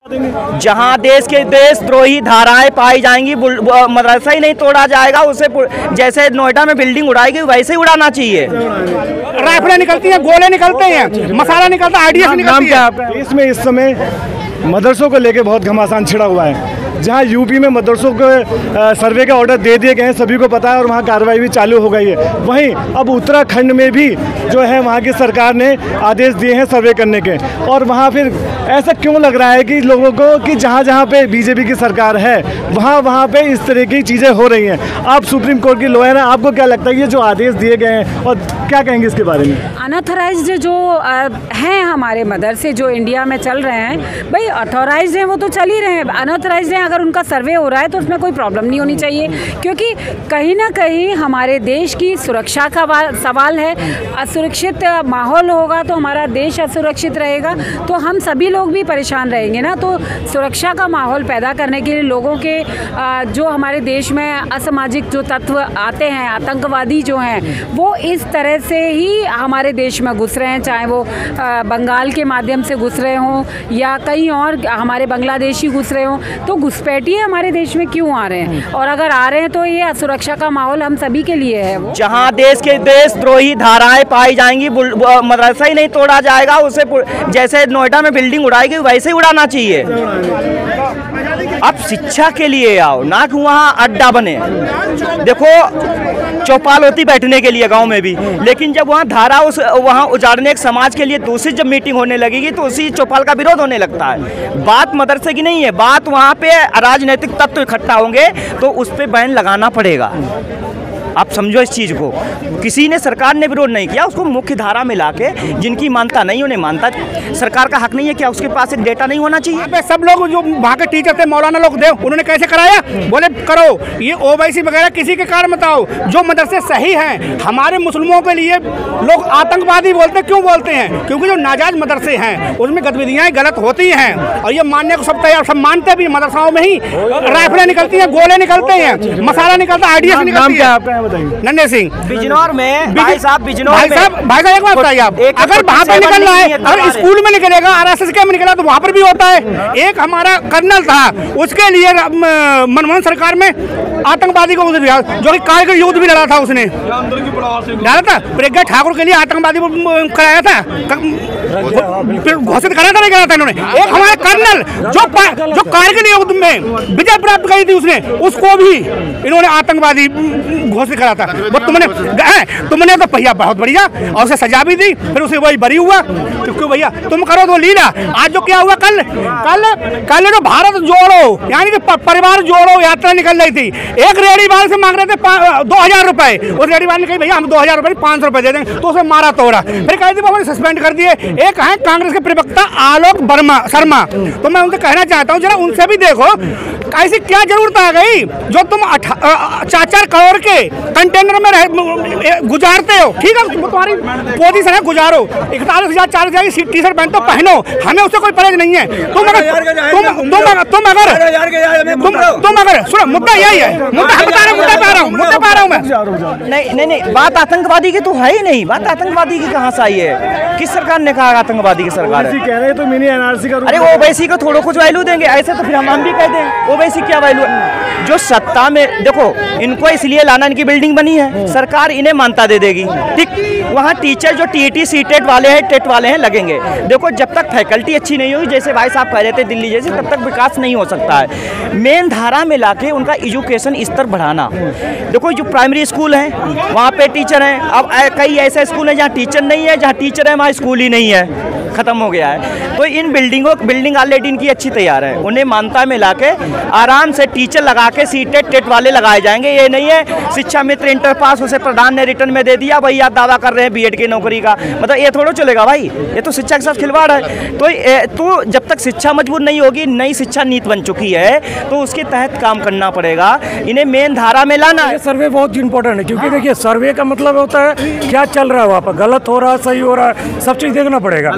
जहां देश के देशद्रोही धाराएं पाई जाएंगी, मदरसा ही नहीं तोड़ा जाएगा, उसे जैसे नोएडा में बिल्डिंग उड़ाएगी वैसे ही उड़ाना चाहिए। राइफलें निकलती हैं, गोले निकलते हैं, मसाला निकलता है, आईडीएस निकलती है। इसमें इस समय मदरसों को लेके बहुत घमासान छिड़ा हुआ है। जहां यूपी में मदरसों को सर्वे का ऑर्डर दे दिए गए हैं, सभी को पता है, और वहां कार्रवाई भी चालू हो गई है। वहीं अब उत्तराखंड में भी जो है वहां की सरकार ने आदेश दिए हैं सर्वे करने के, और वहां फिर ऐसा क्यों लग रहा है कि लोगों को कि जहां जहां पे बीजेपी की सरकार है वहां पे इस तरह की चीज़ें हो रही हैं। आप सुप्रीम कोर्ट की लॉयर हैं, आपको क्या लगता है ये जो आदेश दिए गए हैं, और क्या कहेंगे इसके बारे में? अनऑथराइज्ड जो हैं हमारे मदरसे जो इंडिया में चल रहे हैं, भाई ऑथोराइज्ड हैं वो तो चल ही रहे हैं, अनऑथराइज्ड हैं, अगर उनका सर्वे हो रहा है तो उसमें कोई प्रॉब्लम नहीं होनी चाहिए, क्योंकि कहीं ना कहीं हमारे देश की सुरक्षा का सवाल है। असुरक्षित माहौल होगा तो हमारा देश असुरक्षित रहेगा, तो हम सभी लोग भी परेशान रहेंगे ना। तो सुरक्षा का माहौल पैदा करने के लिए लोगों के जो हमारे देश में असामाजिक जो तत्व आते हैं, आतंकवादी जो हैं, वो इस तरह से ही हमारे देश में घुस रहे हैं, चाहे वो बंगाल के माध्यम से घुस रहे हों या कहीं और हमारे बांग्लादेशी घुस रहे हों, तो घुसपैठिए हमारे देश में क्यों आ रहे हैं, और अगर आ रहे हैं तो ये असुरक्षा का माहौल हम सभी के लिए है। वो जहां देश के देशद्रोही धाराएं पाई जाएंगी, मदरसा ही नहीं तोड़ा जाएगा, उसे जैसे नोएडा में बिल्डिंग उड़ाएगी वैसे ही उड़ाना चाहिए। अब शिक्षा के लिए आओ, ना कि वहाँ अड्डा बने। देखो चौपाल होती बैठने के लिए गांव में भी, लेकिन जब वहाँ धारा वहाँ उजाड़ने एक समाज के लिए दूसरी जब मीटिंग होने लगेगी तो उसी चौपाल का विरोध होने लगता है। बात मदरसे की नहीं है, बात वहाँ पे राजनीतिक तत्व इकट्ठा होंगे तो उस पर बैन लगाना पड़ेगा। आप समझो इस चीज़ को, किसी ने सरकार ने विरोध नहीं किया, उसको मुख्य धारा में लाके जिनकी मानता नहीं उन्हें मानता, सरकार का हक नहीं है क्या उसके पास एक डेटा नहीं होना चाहिए? सब लोग जो वहाँ के टीचर थे, मौलाना लोग थे, उन्होंने कैसे कराया? बोले करो, ये ओवैसी वगैरह किसी के कारण बताओ, जो मदरसे सही हैं। हमारे मुस्लिमों के लिए लोग आतंकवादी बोलते हैं, क्यों बोलते हैं? क्योंकि जो नाजायज मदरसे हैं उसमें गतिविधियाँ गलत होती हैं, और ये मानने को सब तैयार, सब मानते भी। मदरसाओं में ही राइफलें निकलती हैं, गोले निकलते हैं, मसाला निकलता है, आईडीएस निकलती है। नन्हे सिंह बिजनौर में भाई साहब, बिजनौर भाई साहब एक बात बताइए आप, अगर वहाँ पे निकल रहा है, अगर स्कूल में निकलेगा, आरएसएस के में निकला तो वहाँ पर भी होता है। एक हमारा कर्नल था, उसके लिए मनमोहन सरकार में आतंकवादी को जो कि कारगिल युद्ध भी लड़ा था, उसने डाला था, प्रज्ञा ठाकुर के लिए आतंकवादी कराया था, घोषित करा था, नहीं करा था इन्होंने। एक हमारा कर्नल जो कारगिल युद्ध में विजय प्राप्त करी थी, उसने उसको भी इन्होंने आतंकवादी घोषित करा था। वो तुमने तो भैया बहुत बढ़िया, और उसे सजा भी दी, फिर उसे वही बरी हुआ। तो क्यों भैया तुम करो तो लीला। आज जो क्या हुआ, कल जो भारत जोड़ो यानी कि परिवार जोड़ो यात्रा निकल रही थी, एक रेडी वाले से मांग रहे थे 2000 रुपए, उस रेडी वाले ने कहा भैया हम 2000 रुपए 500 रुपए दे देंगे, तो उसे मारा तोड़ा, फिर कह दी सस्पेंड कर दिए। एक है कांग्रेस के प्रवक्ता आलोक शर्मा, तो मैं उनसे कहना चाहता हूँ जरा उनसे भी देखो ऐसी क्या जरूरत आ गई जो तुम 4 करोड़ के कंटेनर में गुजारते हो। ठीक है, तुम्हारी पोजीशन है, गुजारो। 41,000 40,000 की टी शर्ट पहन तो पहनो, हमें उससे कोई परहेज नहीं है। तुम अगर सुनो, मुद्दा यही है, मुद्दा पा रहा हूँ मैं। नहीं, बात आतंकवादी की तो है ही नहीं। बात आतंकवादी की कहाँ से आई है? किस सरकार ने कहा आतंकवादी की सरकार है? कह रहे तो मिनी एनआरसी का, अरे ओवैसी को थोड़ा कुछ वैल्यू देंगे, ऐसे तो फिर हम भी कह दें ओवैसी क्या वैल्यू। जो सत्ता में देखो, इनको इसलिए लाना, इनकी बिल्डिंग बनी है, सरकार इन्हें मान्यता दे देगी, ठीक। वहाँ टीचर जो टीटी सीटेट वाले हैं, टेट वाले हैं, लगेंगे। देखो जब तक फैकल्टी अच्छी नहीं होगी, जैसे भाई साहब कह रहे थे दिल्ली जैसे, तब तक विकास नहीं हो सकता है। मेन धारा में लाके उनका एजुकेशन स्तर बढ़ाना। देखो जो प्राइमरी स्कूल हैं वहाँ पे टीचर हैं, अब कई ऐसे स्कूल हैं जहाँ टीचर नहीं है, जहाँ टीचर है वहाँ स्कूल ही नहीं है, खत्म हो गया है। तो इन बिल्डिंग ऑलरेडी इनकी अच्छी तैयार है, उन्हें मान्यता में लाके आराम से टीचर लगा के सीटेट टेट वाले लगाए जाएंगे। ये नहीं है शिक्षा मित्र इंटर पास, उसे प्रधान ने रिटर्न में दे दिया, भाई आप दावा कर रहे हैं बीएड की नौकरी का, मतलब ये थोड़ा चलेगा भाई, ये तो शिक्षा के साथ खिलवाड़ है। तो जब तक शिक्षा मजबूत नहीं होगी, नई शिक्षा नीति बन चुकी है तो उसके तहत काम करना पड़ेगा, इन्हें मेन धारा में लाना है। सर्वे बहुत इंपॉर्टेंट है, क्योंकि देखिए सर्वे का मतलब होता है क्या चल रहा है वहाँ पर, गलत हो रहा है, सही हो रहा है, सब चीज़ देखना पड़ेगा,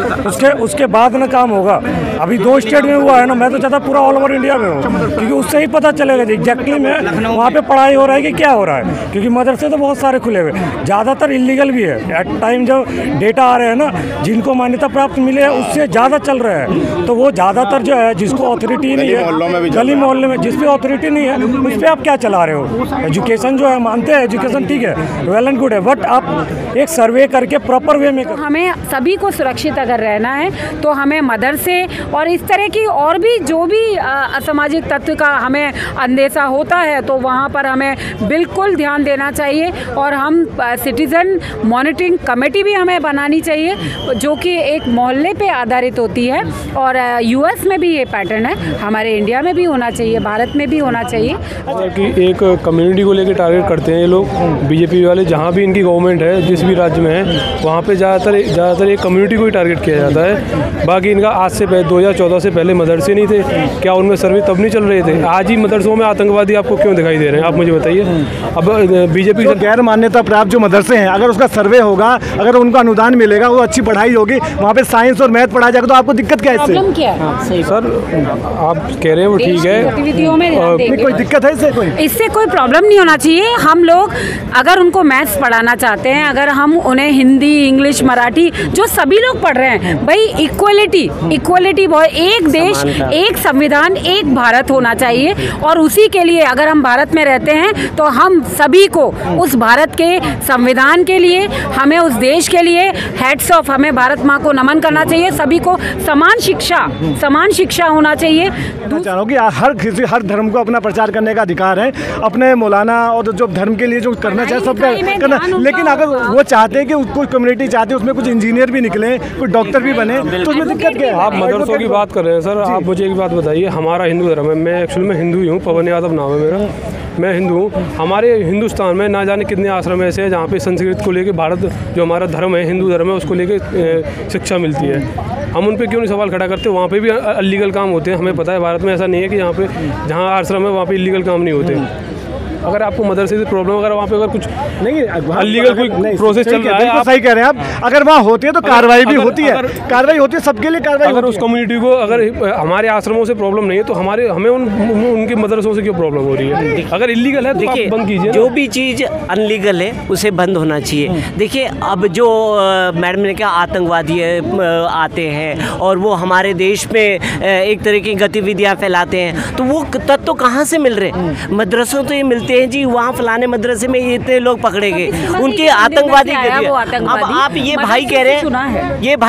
उसके बाद ना काम होगा। अभी 2 स्टेट में हुआ है ना, मैं तो चाहता पूरा ऑल ओवर इंडिया में हो, क्योंकि उससे ही पता चलेगा एग्जैक्टली में वहाँ पे पढ़ाई हो रहा है कि क्या हो रहा है। क्योंकि मदरसे तो बहुत सारे खुले हुए, ज़्यादातर इलीगल भी है। एट टाइम जो डेटा आ रहे हैं ना, जिनको मान्यता प्राप्त मिले है उससे ज़्यादा चल रहे हैं। तो वो ज़्यादातर जो है जिसको अथॉरिटी नहीं है, गली मोहल्ले में जिस पे अथॉरिटी नहीं है, उस पर आप क्या चला रहे हो। एजुकेशन जो है मानते हैं, एजुकेशन ठीक है, वेल एंड गुड है, बट आप एक सर्वे करके प्रॉपर वे में हमें सभी को सुरक्षित अगर रहना है तो हमें मदरसे और इस तरह की और भी जो भी असामाजिक तत्व का हमें अंदेशा होता है तो वहाँ पर हमें बिल्कुल ध्यान देना चाहिए। और हम सिटीज़न मॉनिटरिंग कमेटी भी हमें बनानी चाहिए जो कि एक मोहल्ले पे आधारित होती है। और यूएस में भी ये पैटर्न है, हमारे इंडिया में भी होना चाहिए, भारत में भी होना चाहिए। कि एक कम्युनिटी को लेकर टारगेट करते हैं ये लोग बीजेपी वाले, जहाँ भी इनकी गवर्नमेंट है, जिस भी राज्य में है, वहाँ पे ज़्यादातर एक कम्युनिटी को ही टारगेट किया जाता है। बाकी इनका आज से 2014 से पहले मदरसे नहीं थे क्या? उनमें सर्वे तब नहीं चल रहे थे? आज ही मदरसों में आतंकवादी आपको क्यों दिखाई दे रहे हैं? आप मुझे बताइए। अब बीजेपी तो गैर मान्यता प्राप्त जो मदरसे हैं, अगर उसका सर्वे होगा, अगर उनको अनुदान मिलेगा, वो अच्छी पढ़ाई होगी, वहाँ पे साइंस और मैथ पढ़ाया जाएगा, तो आपको दिक्कत क्या है इससे? सर आप कह रहे हैं वो ठीक है, गतिविधियों में कोई दिक्कत है इससे? इससे कोई प्रॉब्लम नहीं होना चाहिए। हम लोग अगर उनको मैथ्स पढ़ाना चाहते हैं, अगर हम उन्हें हिंदी, इंग्लिश, मराठी जो सभी लोग पढ़ रहे हैं, भाई इक्वलिटी एक देश, एक संविधान, एक भारत होना चाहिए। और उसी के लिए अगर हम भारत में रहते हैं तो हम सभी को उस भारत के संविधान के लिए, हमें उस देश के लिए हेड्स ऑफ, हमें भारत माँ को नमन करना चाहिए। सभी को समान शिक्षा होना चाहिए। मैं चाह रहा हूँ कि हर धर्म को अपना प्रचार करने का अधिकार है, अपने मौलाना और जो धर्म के लिए जो करना चाहे सब करना। लेकिन अगर वो चाहते हैं कि कोई कम्युनिटी चाहती है उसमें कुछ इंजीनियर भी निकले, कोई डॉक्टर भी बने, तो उसमें दिक्कत क्या है? आप मदरसों की बात कर रहे हैं सर, आप मुझे एक बात बताइए। हमारा हिंदू धर्म है, मैं एक्चुअल में हिंदू ही हूँ, पवन यादव नाम है मेरा, मैं हिंदू हूँ। हमारे हिंदुस्तान में ना जाने कितने आश्रम ऐसे हैं जहाँ पे संस्कृत को लेकर, भारत जो हमारा धर्म है, हिंदू धर्म है, उसको लेकर शिक्षा मिलती है। हम उन पे क्यों नहीं सवाल खड़ा करते? वहाँ पे भी इलीगल काम होते हैं, हमें पता है। भारत में ऐसा नहीं है कि जहाँ आश्रम है वहाँ पे इलीगल काम नहीं होते। अगर आपको मदरसे से प्रॉब्लम, अगर वहाँ पे अगर कुछ नहीं अलीगल कोई प्रोसेस चल रहा है, आप सही कह रहे हैं आप। अगर वहाँ होती है तो कार्रवाई भी होती है, कार्रवाई होती है, सबके लिए कार्रवाई। अगर उस कम्युनिटी को, अगर हमारे आश्रमों से प्रॉब्लम नहीं है तो हमें उनके मदरसों से क्यों प्रॉब्लम हो रही है? अगर इलीगल है तो आप बंद कीजिए। जो भी चीज़ अनलीगल है उसे बंद होना चाहिए। देखिए अब जो मैडम ने कहा आतंकवादी आते हैं और वो हमारे देश में एक तरह की गतिविधियाँ फैलाते हैं, तो वो तत्व कहाँ से मिल रहे हैं? मदरसों तो ये मिलते हैं जी, वहाँ फलाने मदरसे में इतने लोग पकड़े गए, उनके आतंकवादी। अब आप ये भाई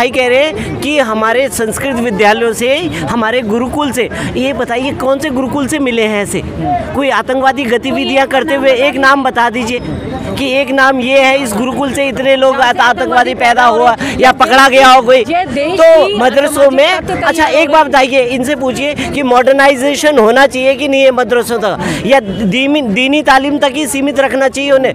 कह रहे हैं कि हमारे संस्कृत विद्यालयों से, हमारे गुरुकुल से, ये बताइए कौन से गुरुकुल से मिले हैं ऐसे कोई आतंकवादी गतिविधियाँ करते हुए? एक नाम बता दीजिए कि एक नाम ये है इस गुरुकुल से इतने लोग आतंकवादी पैदा हुआ या पकड़ा गया हो कोई। तो मदरसों में, अच्छा एक बात बताइए, इनसे पूछिए कि मॉडर्नाइजेशन होना चाहिए कि नहीं है मदरसों तक, या दीनी तालीम तक ही सीमित रखना चाहिए उन्हें?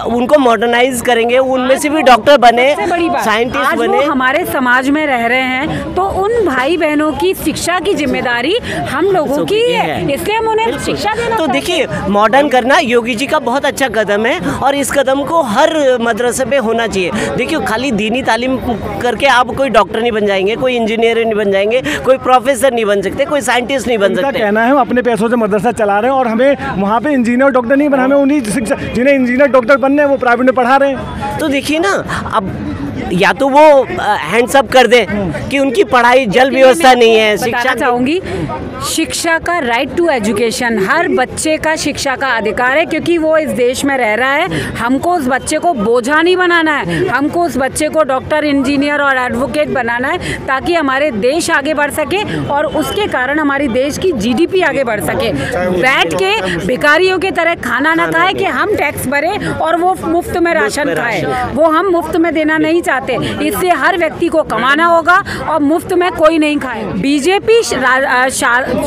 उनको मॉडर्नाइज करेंगे, उनमें से भी डॉक्टर बने, साइंटिस्ट बने। हमारे समाज में रह रहे हैं तो उन भाई बहनों की शिक्षा की जिम्मेदारी हम लोगों की है, इसलिए हम उन्हें शिक्षा देना। तो देखिए मॉडर्न करना योगी जी का बहुत अच्छा कदम है और इस कदम को हर मदरसे पे होना चाहिए। देखिए खाली दीनी तालीम करके आप कोई डॉक्टर नहीं बन जाएंगे, कोई इंजीनियर नहीं बन जाएंगे, कोई प्रोफेसर नहीं बन सकते, कोई साइंटिस्ट नहीं बन सकते। कहना है हम अपने पैसों से मदरसा चला रहे हैं और हमें वहाँ पे इंजीनियर डॉक्टर नहीं बना, हमें उन्हीं शिक्षा जिन्हें इंजीनियर डॉक्टर बनने हैं वो प्राइवेट में पढ़ा रहे हैं। तो देखिए ना, अब या तो वो हैंड्स अप कर दें कि उनकी पढ़ाई जल व्यवस्था नहीं है। शिक्षा चाहूँगी, शिक्षा का राइट टू एजुकेशन हर बच्चे का शिक्षा का अधिकार है, क्योंकि वो इस देश में रह रहा है। हमको उस बच्चे को बोझा नहीं बनाना है, हमको उस बच्चे को डॉक्टर, इंजीनियर और एडवोकेट बनाना है ताकि हमारे देश आगे बढ़ सके और उसके कारण हमारी देश की जीडीपी आगे बढ़ सके। बैठ के भिखारियों की तरह खाना ना खाए कि हम टैक्स भरें और वो मुफ्त में राशन खाए, वो हम मुफ्त में देना नहीं चाहते। इससे हर व्यक्ति को कमाना होगा और मुफ्त में कोई नहीं खाए। बीजेपी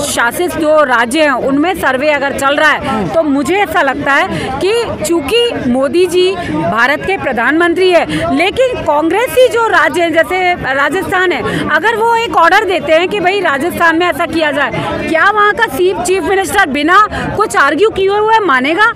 शासित जो राज्य हैं उनमें सर्वे अगर चल रहा है तो मुझे ऐसा लगता है कि चूंकि मोदी जी भारत के प्रधानमंत्री है, लेकिन कांग्रेसी जो राज्य हैं जैसे राजस्थान है, अगर वो एक ऑर्डर देते हैं कि भाई राजस्थान में ऐसा किया जाए, क्या वहाँ का चीफ मिनिस्टर बिना कुछ आर्ग्यू किए हुए मानेगा?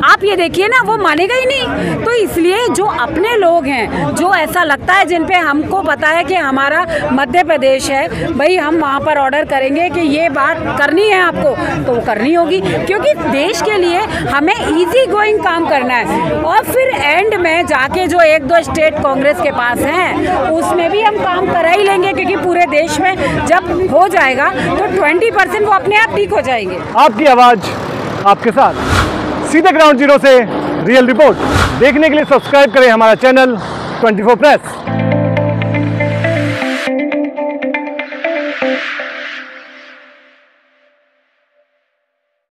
आप ये देखिए ना, वो मानेगा ही नहीं। तो इसलिए जो अपने लोग हैं जो ऐसा ऐसा लगता है जिन पे हमको पता है कि हमारा मध्य प्रदेश है, भाई हम वहाँ पर ऑर्डर करेंगे कि ये बात करनी है आपको, तो वो करनी होगी, क्योंकि देश के लिए हमें इजी गोइंग काम करना है। और फिर एंड में जाके जो 1-2 स्टेट कांग्रेस के पास हैं उसमें भी हम काम करा ही लेंगे, क्योंकि पूरे देश में जब हो जाएगा तो 20% वो अपने आप ठीक हो जाएंगे। आपकी आवाज़ आपके साथ, सीधे ग्राउंड जीरो से रियल रिपोर्ट देखने के लिए सब्सक्राइब करें हमारा चैनल 24 प्रेस।